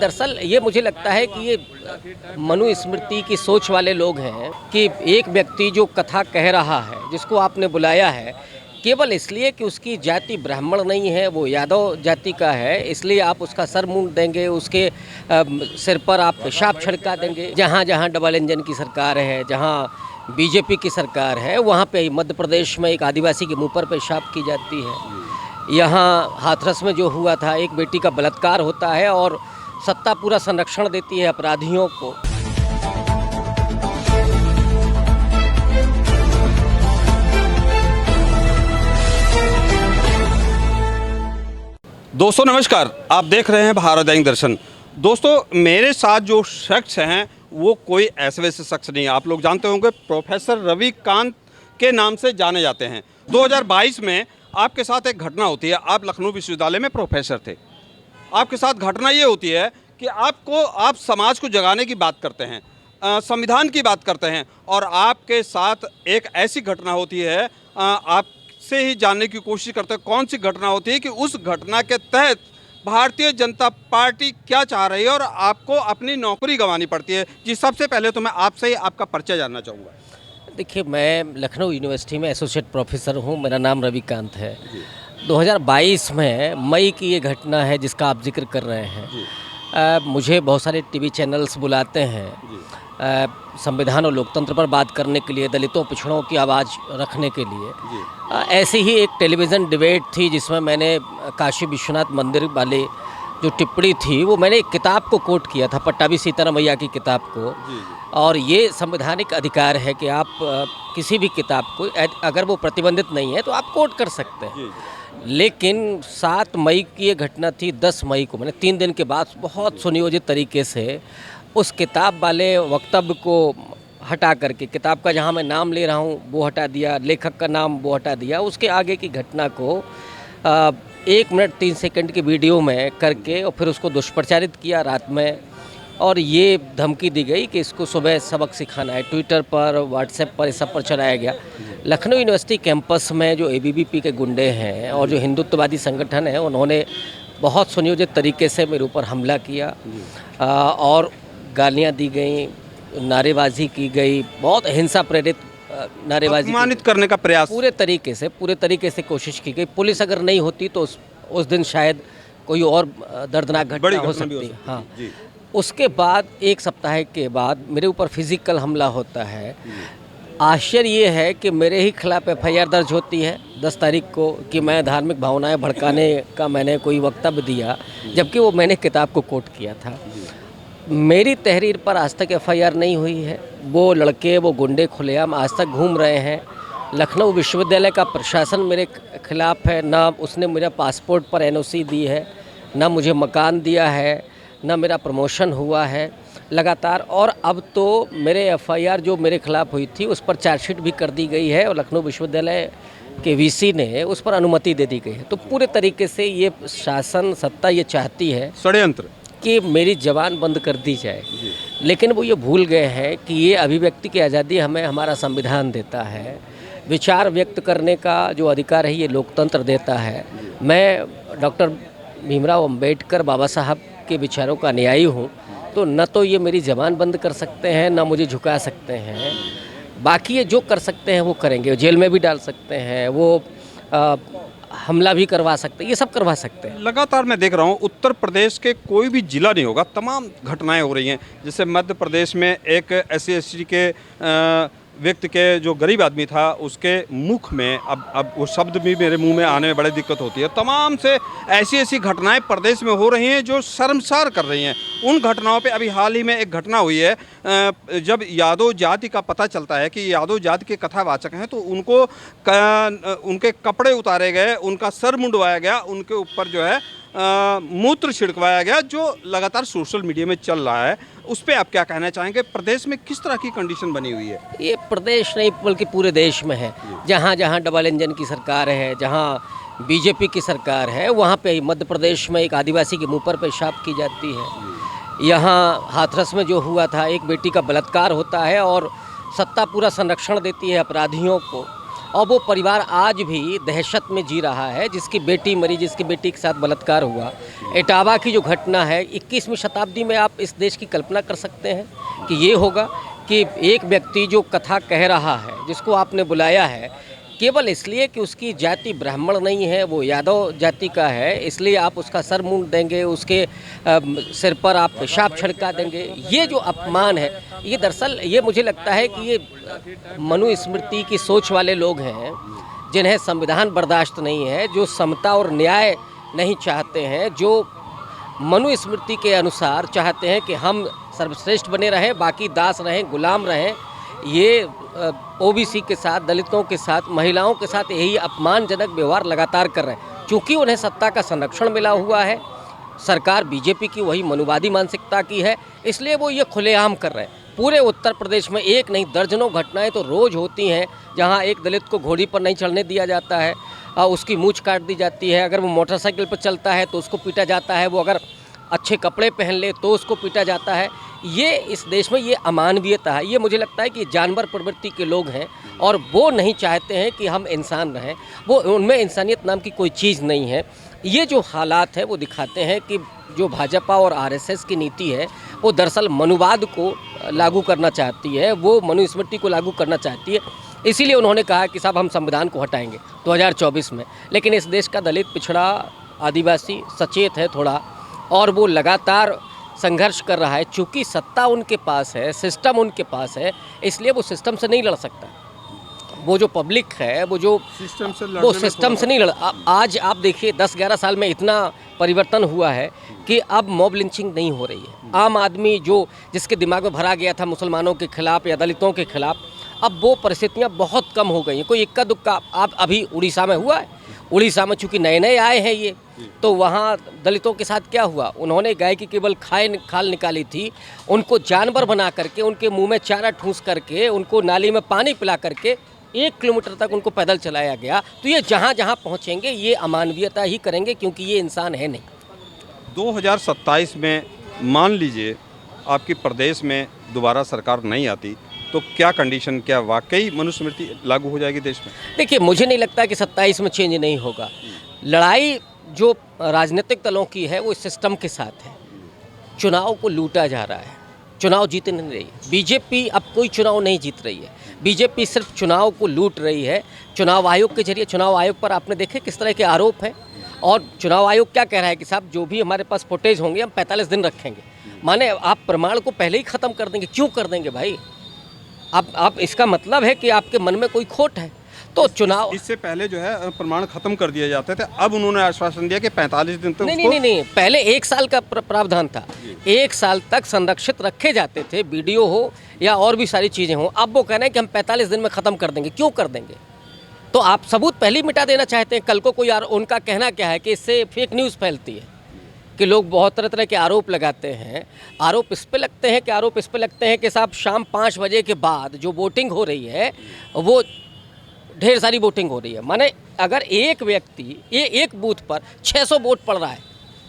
दरअसल ये मुझे लगता है कि ये मनुस्मृति की सोच वाले लोग हैं कि एक व्यक्ति जो कथा कह रहा है, जिसको आपने बुलाया है, केवल इसलिए कि उसकी जाति ब्राह्मण नहीं है, वो यादव जाति का है, इसलिए आप उसका सर मूंड देंगे, उसके सिर पर आप पेशाब छिड़का देंगे। जहाँ जहाँ डबल इंजन की सरकार है, जहाँ बीजेपी की सरकार है, वहाँ पे मध्य प्रदेश में एक आदिवासी के मुंह पर पेशाब की जाती है। यहाँ हाथरस में जो हुआ था, एक बेटी का बलात्कार होता है और सत्ता पूरा संरक्षण देती है अपराधियों को। दोस्तों नमस्कार, आप देख रहे हैं भारत दैनिक दर्शन। दोस्तों मेरे साथ जो शख्स हैं वो कोई ऐसे वैसे शख्स नहीं है। आप लोग जानते होंगे प्रोफेसर रवि कांत के नाम से जाने जाते हैं। 2022 में आपके साथ एक घटना होती है। आप लखनऊ विश्वविद्यालय में प्रोफेसर थे। आपके साथ घटना ये होती है कि आप समाज को जगाने की बात करते हैं, संविधान की बात करते हैं, और आपके साथ एक ऐसी घटना होती है, आपसे ही जानने की कोशिश करते हैं कौन सी घटना होती है कि उस घटना के तहत भारतीय जनता पार्टी क्या चाह रही है और आपको अपनी नौकरी गंवानी पड़ती है। जी, सबसे पहले तो मैं आपसे ही आपका परिचय जानना चाहूँगा। देखिए, मैं लखनऊ यूनिवर्सिटी में एसोसिएट प्रोफेसर हूँ। मेरा नाम रवि कांत है। 2022 में मई की ये घटना है जिसका आप जिक्र कर रहे हैं। मुझे बहुत सारे टीवी चैनल्स बुलाते हैं संविधान और लोकतंत्र पर बात करने के लिए, दलितों पिछड़ों की आवाज़ रखने के लिए। ऐसी ही एक टेलीविज़न डिबेट थी जिसमें मैंने काशी विश्वनाथ मंदिर वाले जो टिप्पणी थी वो मैंने एक किताब को कोट किया था, पट्टाभी सीताराम मैया की किताब को। और ये संवैधानिक अधिकार है कि आप किसी भी किताब को, अगर वो प्रतिबंधित नहीं है तो आप कोट कर सकते हैं। लेकिन 7 मई की ये घटना थी। 10 मई को मैंने 3 दिन के बाद बहुत सुनियोजित तरीके से उस किताब वाले वक्तव्य को हटा करके, किताब का जहाँ मैं नाम ले रहा हूँ वो हटा दिया, लेखक का नाम वो हटा दिया, उसके आगे की घटना को 1 मिनट 3 सेकंड की वीडियो में करके और फिर उसको दुष्प्रचारित किया रात में। और ये धमकी दी गई कि इसको सुबह सबक सिखाना है। ट्विटर पर, व्हाट्सएप पर, इस सब पर चलाया गया। लखनऊ यूनिवर्सिटी कैंपस में जो एबीवीपी के गुंडे हैं और जो हिंदुत्ववादी संगठन है, उन्होंने बहुत सुनियोजित तरीके से मेरे ऊपर हमला किया और गालियाँ दी गई, नारेबाजी की गई, बहुत हिंसा प्रेरित नारेबाजी, अपमानित करने का प्रयास पूरे तरीके से कोशिश की गई। पुलिस अगर नहीं होती तो उस दिन शायद कोई और दर्दनाक घटना हो सकती है। हाँ, उसके बाद 1 सप्ताह के बाद मेरे ऊपर फिजिकल हमला होता है। आश्चर्य ये है कि मेरे ही खिलाफ एफआईआर दर्ज होती है 10 तारीख को कि मैं धार्मिक भावनाएं भड़काने का मैंने कोई वक्तव्य दिया, जबकि वो मैंने किताब को कोट किया था। मेरी तहरीर पर आज तक एफआईआर नहीं हुई है। वो लड़के, वो गुंडे खुलेआम आज तक घूम रहे हैं। लखनऊ विश्वविद्यालय का प्रशासन मेरे खिलाफ है। ना उसने मेरा पासपोर्ट पर एनओसी दी है, ना मुझे मकान दिया है, ना मेरा प्रमोशन हुआ है लगातार। और अब तो मेरे एफआईआर जो मेरे खिलाफ हुई थी उस पर चार्जशीट भी कर दी गई है और लखनऊ विश्वविद्यालय के वीसी ने उस पर अनुमति दे दी गई है। तो पूरे तरीके से ये शासन सत्ता ये चाहती है षड्यंत्र कि मेरी ज़बान बंद कर दी जाए। लेकिन वो ये भूल गए हैं कि ये अभिव्यक्ति की आज़ादी हमें हमारा संविधान देता है, विचार व्यक्त करने का जो अधिकार है ये लोकतंत्र देता है। मैं डॉक्टर भीमराव अंबेडकर बाबा साहब के विचारों का अनुयायी हूँ, तो न तो ये मेरी ज़बान बंद कर सकते हैं, न मुझे झुका सकते हैं। बाकी ये जो कर सकते हैं वो करेंगे, जेल में भी डाल सकते हैं, वो हमला भी करवा सकते हैं, ये सब करवा सकते हैं। लगातार मैं देख रहा हूँ उत्तर प्रदेश के कोई भी जिला नहीं होगा, तमाम घटनाएं हो रही हैं। जैसे मध्य प्रदेश में एक SC/ST के व्यक्ति के जो गरीब आदमी था उसके मुख में अब वो शब्द भी मेरे मुंह में आने में बड़ी दिक्कत होती है। तमाम से ऐसी घटनाएं प्रदेश में हो रही हैं जो शर्मसार कर रही हैं। उन घटनाओं पे अभी हाल ही में एक घटना हुई है, जब यादव जाति का पता चलता है कि यादव जाति के कथावाचक हैं तो उनके कपड़े उतारे गए, उनका सर मुंडवाया गया, उनके ऊपर जो है मूत्र छिड़कवाया गया, जो लगातार सोशल मीडिया में चल रहा है। उस पर आप क्या कहना चाहेंगे? प्रदेश में किस तरह की कंडीशन बनी हुई है? ये प्रदेश नहीं बल्कि पूरे देश में है। जहाँ जहाँ डबल इंजन की सरकार है, जहाँ बीजेपी की सरकार है, वहाँ पे मध्य प्रदेश में एक आदिवासी के मुंह पर पेशाब की जाती है। यहाँ हाथरस में जो हुआ था, एक बेटी का बलात्कार होता है और सत्ता पूरा संरक्षण देती है अपराधियों को। और वो परिवार आज भी दहशत में जी रहा है। जिसकी बेटी मरी, जिसकी बेटी के साथ बलात्कार हुआ, इटावा की जो घटना है, 21वीं शताब्दी में आप इस देश की कल्पना कर सकते हैं कि ये होगा कि एक व्यक्ति जो कथा कह रहा है, जिसको आपने बुलाया है केवल इसलिए कि उसकी जाति ब्राह्मण नहीं है, वो यादव जाति का है, इसलिए आप उसका सर मूंड देंगे, उसके सिर पर आप पेशाब छिड़का देंगे। ये जो अपमान है, ये दरअसल ये मुझे लगता है कि ये मनुस्मृति की सोच वाले लोग हैं, जिन्हें संविधान बर्दाश्त नहीं है, जो समता और न्याय नहीं चाहते हैं, जो मनुस्मृति के अनुसार चाहते हैं कि हम सर्वश्रेष्ठ बने रहें, बाकी दास रहें, गुलाम रहें। ये ओबीसी के साथ, दलितों के साथ, महिलाओं के साथ यही अपमानजनक व्यवहार लगातार कर रहे हैं। चूँकि उन्हें सत्ता का संरक्षण मिला हुआ है, सरकार बीजेपी की वही मनुवादी मानसिकता की है, इसलिए वो ये खुलेआम कर रहे हैं। पूरे उत्तर प्रदेश में एक नहीं दर्जनों घटनाएं तो रोज़ होती हैं जहां एक दलित को घोड़ी पर नहीं चढ़ने दिया जाता है, उसकी मूंछ काट दी जाती है। अगर वो मोटरसाइकिल पर चलता है तो उसको पीटा जाता है, वो अगर अच्छे कपड़े पहन ले तो उसको पीटा जाता है। ये इस देश में ये अमानवीयता है। ये मुझे लगता है कि जानवर प्रवृत्ति के लोग हैं और वो नहीं चाहते हैं कि हम इंसान रहें, वो उनमें इंसानियत नाम की कोई चीज़ नहीं है। ये जो हालात है वो दिखाते हैं कि जो भाजपा और आरएसएस की नीति है वो दरअसल मनुवाद को लागू करना चाहती है, वो मनुस्मृति को लागू करना चाहती है। इसीलिए उन्होंने कहा कि साहब हम संविधान को हटाएंगे 2024 में। लेकिन इस देश का दलित, पिछड़ा, आदिवासी सचेत है थोड़ा, और वो लगातार संघर्ष कर रहा है। चूँकि सत्ता उनके पास है, सिस्टम उनके पास है, इसलिए वो सिस्टम से नहीं लड़ सकता। वो जो पब्लिक है, वो सिस्टम से नहीं लड़। आज आप देखिए 10-11 साल में इतना परिवर्तन हुआ है कि अब मॉब लिंचिंग नहीं हो रही है। आम आदमी जिसके दिमाग में भरा गया था मुसलमानों के खिलाफ या दलितों के खिलाफ, अब वो परिस्थितियाँ बहुत कम हो गई हैं। कोई इक्का दुक्का आप अभी उड़ीसा में हुआ है, उड़ीसा में चूँकि नए नए आए हैं ये, तो वहाँ दलितों के साथ क्या हुआ, उन्होंने गाय की केवल खाल निकाली थी, उनको जानवर बना करके, उनके मुंह में चारा ठूंस करके, उनको नाली में पानी पिला करके 1 किलोमीटर तक उनको पैदल चलाया गया। तो ये जहाँ जहाँ पहुँचेंगे ये अमानवीयता ही करेंगे, क्योंकि ये इंसान है नहीं। 2027 में मान लीजिए आपकी प्रदेश में दोबारा सरकार नहीं आती तो क्या कंडीशन, क्या वाकई मनुस्मृति लागू हो जाएगी देश में? देखिए, मुझे नहीं लगता कि 27 में चेंज नहीं होगा। लड़ाई जो राजनीतिक दलों की है वो सिस्टम के साथ है। चुनाव को लूटा जा रहा है, चुनाव जीत नहीं रही है। बीजेपी अब कोई चुनाव नहीं जीत रही है, बीजेपी सिर्फ चुनाव को लूट रही है। चुनाव आयोग के जरिए, चुनाव आयोग पर आपने देखे किस तरह के आरोप हैं, और चुनाव आयोग क्या कह रहा है कि साहब जो भी हमारे पास फुटेज होंगे हम 45 दिन रखेंगे। माने आप प्रमाण को पहले ही ख़त्म कर देंगे। क्यों कर देंगे भाई? आप इसका मतलब है कि आपके मन में कोई खोट है। तो चुनाव, इससे पहले जो है प्रमाण खत्म कर दिए जाते थे, अब उन्होंने आश्वासन दिया कि 45 दिन तक नहीं, पहले 1 साल का प्रावधान था। 1 साल तक संरक्षित रखे जाते थे, वीडियो हो या और भी सारी चीज़ें हों। अब वो कह रहे हैं कि हम 45 दिन में ख़त्म कर देंगे। क्यों कर देंगे? तो आप सबूत पहले ही मिटा देना चाहते हैं। कल को कोई उनका कहना क्या है कि इससे फेक न्यूज़ फैलती है, कि लोग बहुत तरह तरह के आरोप लगाते हैं। आरोप इस पे लगते हैं कि साहब शाम 5 बजे के बाद जो वोटिंग हो रही है वो ढेर सारी वोटिंग हो रही है। माने अगर एक व्यक्ति एक बूथ पर 600 वोट पड़ रहा है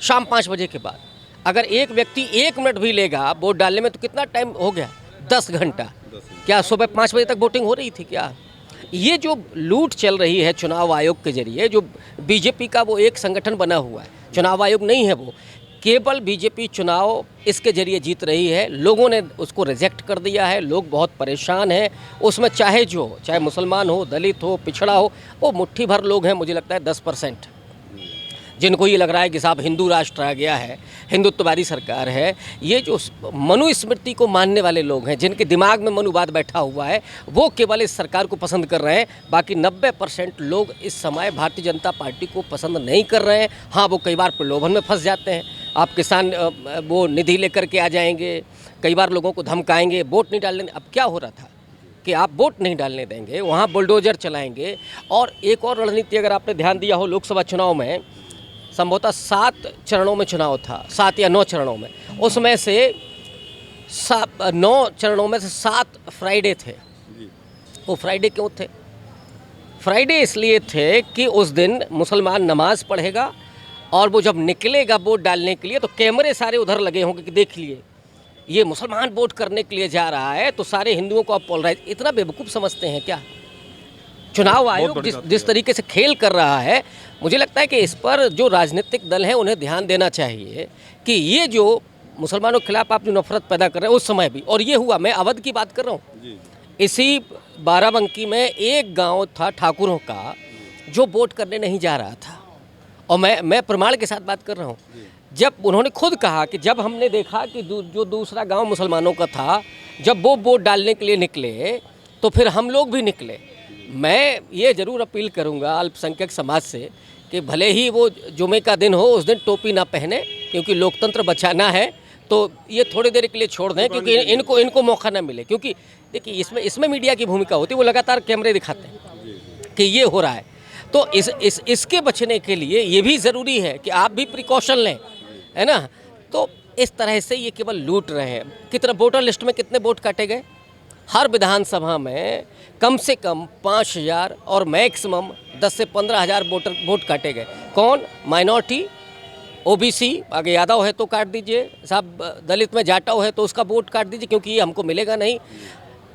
शाम 5 बजे के बाद, अगर एक व्यक्ति 1 मिनट भी लेगा वोट डालने में तो कितना टाइम हो गया? 10 घंटा। क्या सुबह 5 बजे तक वोटिंग हो रही थी क्या? ये जो लूट चल रही है चुनाव आयोग के जरिए, जो बीजेपी का वो एक संगठन बना हुआ है, चुनाव आयोग नहीं है वो, केवल बीजेपी चुनाव इसके जरिए जीत रही है। लोगों ने उसको रिजेक्ट कर दिया है, लोग बहुत परेशान हैं उसमें। चाहे मुसलमान हो, दलित हो, पिछड़ा हो, वो मुट्ठी भर लोग हैं, मुझे लगता है 10%, जिनको ये लग रहा है कि साहब हिंदू राष्ट्र आ गया है, हिंदुत्ववादी सरकार है। ये जो मनुस्मृति को मानने वाले लोग हैं, जिनके दिमाग में मनुवाद बैठा हुआ है, वो केवल इस सरकार को पसंद कर रहे हैं। बाकी 90% लोग इस समय भारतीय जनता पार्टी को पसंद नहीं कर रहे हैं। हाँ, वो कई बार प्रलोभन में फंस जाते हैं। आप किसान वो निधि लेकर के आ जाएंगे, कई बार लोगों को धमकाएंगे, वोट नहीं डालने। अब क्या हो रहा था कि आप वोट नहीं डालने देंगे, वहाँ बुलडोजर चलाएंगे। और एक और रणनीति अगर आपने ध्यान दिया हो, लोकसभा चुनाव में संभवतः 7 चरणों में चुनाव था, 7 या 9 चरणों में, उसमें से 9 चरणों में से 7 फ्राइडे थे। वो फ्राइडे क्यों थे? फ्राइडे इसलिए थे कि उस दिन मुसलमान नमाज पढ़ेगा और वो जब निकलेगा वोट डालने के लिए तो कैमरे सारे उधर लगे होंगे कि देख लिए ये मुसलमान वोट करने के लिए जा रहा है, तो सारे हिंदुओं को आप पोलराइज। इतना बेवकूफ़ समझते हैं क्या? चुनाव बहुत आयोग बड़ी जिस बात जिस तरीके से खेल कर रहा है, मुझे लगता है कि इस पर जो राजनीतिक दल हैं उन्हें ध्यान देना चाहिए कि ये जो मुसलमानों के खिलाफ आप जो नफरत पैदा कर रहे हैं उस समय भी, और ये हुआ, मैं अवध की बात कर रहा हूँ। जी इसी बाराबंकी में एक गांव था ठाकुरों का जो वोट करने नहीं जा रहा था, और मैं प्रमाण के साथ बात कर रहा हूँ। जब उन्होंने खुद कहा कि जब हमने देखा कि जो दूसरा गांव मुसलमानों का था, जब वो वोट डालने के लिए निकले तो फिर हम लोग भी निकले। मैं ये ज़रूर अपील करूंगा अल्पसंख्यक समाज से कि भले ही वो जुमे का दिन हो, उस दिन टोपी ना पहने, क्योंकि लोकतंत्र बचाना है तो ये थोड़ी देर के लिए छोड़ दें, क्योंकि इनको मौका ना मिले। क्योंकि देखिए इसमें मीडिया की भूमिका होती है, वो लगातार कैमरे दिखाते हैं कि ये हो रहा है। तो इसके बचने के लिए ये भी ज़रूरी है कि आप भी प्रिकॉशन लें, है ना। तो इस तरह से ये केवल लूट रहे हैं। कितना वोटर लिस्ट में कितने वोट काटे गए? हर विधानसभा में कम से कम 5,000 और मैक्सिमम 10 से 15,000 वोट काटे गए। कौन? माइनॉरिटी, ओबीसी, आगे यादव है तो काट दीजिए साहब, दलित में जाटव है तो उसका वोट काट दीजिए, क्योंकि ये हमको मिलेगा नहीं।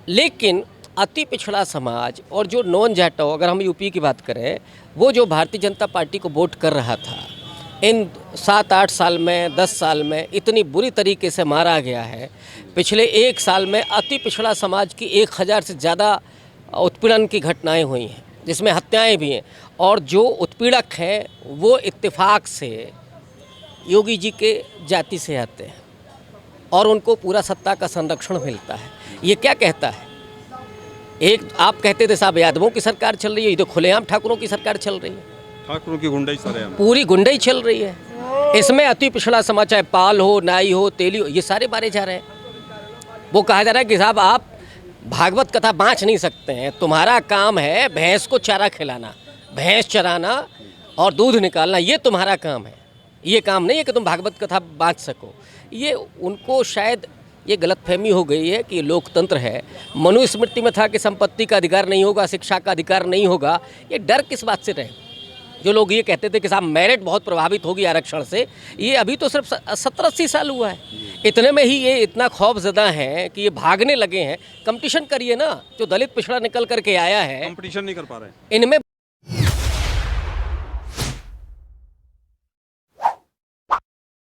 लेकिन अति पिछड़ा समाज और जो नॉन जाटव, अगर हम यूपी की बात करें, वो जो भारतीय जनता पार्टी को वोट कर रहा था, इन 7-8 साल में, 10 साल में इतनी बुरी तरीके से मारा गया है। पिछले 1 साल में अति पिछड़ा समाज की 1000 से ज़्यादा उत्पीड़न की घटनाएं हुई हैं, जिसमें हत्याएं भी हैं। और जो उत्पीड़क हैं वो इत्तेफाक से योगी जी के जाति से आते हैं और उनको पूरा सत्ता का संरक्षण मिलता है। ये क्या कहता है? एक आप कहते थे साहब यादवों की सरकार चल रही है, ये तो खुलेआम ठाकुरों की सरकार चल रही है। ठाकुरों की गुंडाई सरेआम, पूरी गुंडाई चल रही है। इसमें अति पिछड़ा समाज, चाहे पाल हो, नाई हो, तेली हो, ये सारे मारे जा रहे हैं। वो कहा जा रहा है कि साहब आप भागवत कथा बाँच नहीं सकते हैं, तुम्हारा काम है भैंस को चारा खिलाना, भैंस चराना और दूध निकालना, ये तुम्हारा काम है। ये काम नहीं है कि तुम भागवत कथा बाँच सको। ये उनको शायद ये गलतफहमी हो गई है कि लोकतंत्र है। मनुस्मृति में था कि संपत्ति का अधिकार नहीं होगा, शिक्षा का अधिकार नहीं होगा। ये डर किस बात से रहे? जो लोग ये कहते थे कि साहब मेरिट बहुत प्रभावित होगी आरक्षण से, ये अभी तो सिर्फ 70-80 साल हुआ है। इतने में ही ये इतना खौफजदा है कि ये भागने लगे हैं। कंपटीशन करिए ना, जो दलित पिछड़ा निकल करके आया है, कंपटीशन नहीं कर पा रहे हैं। इनमें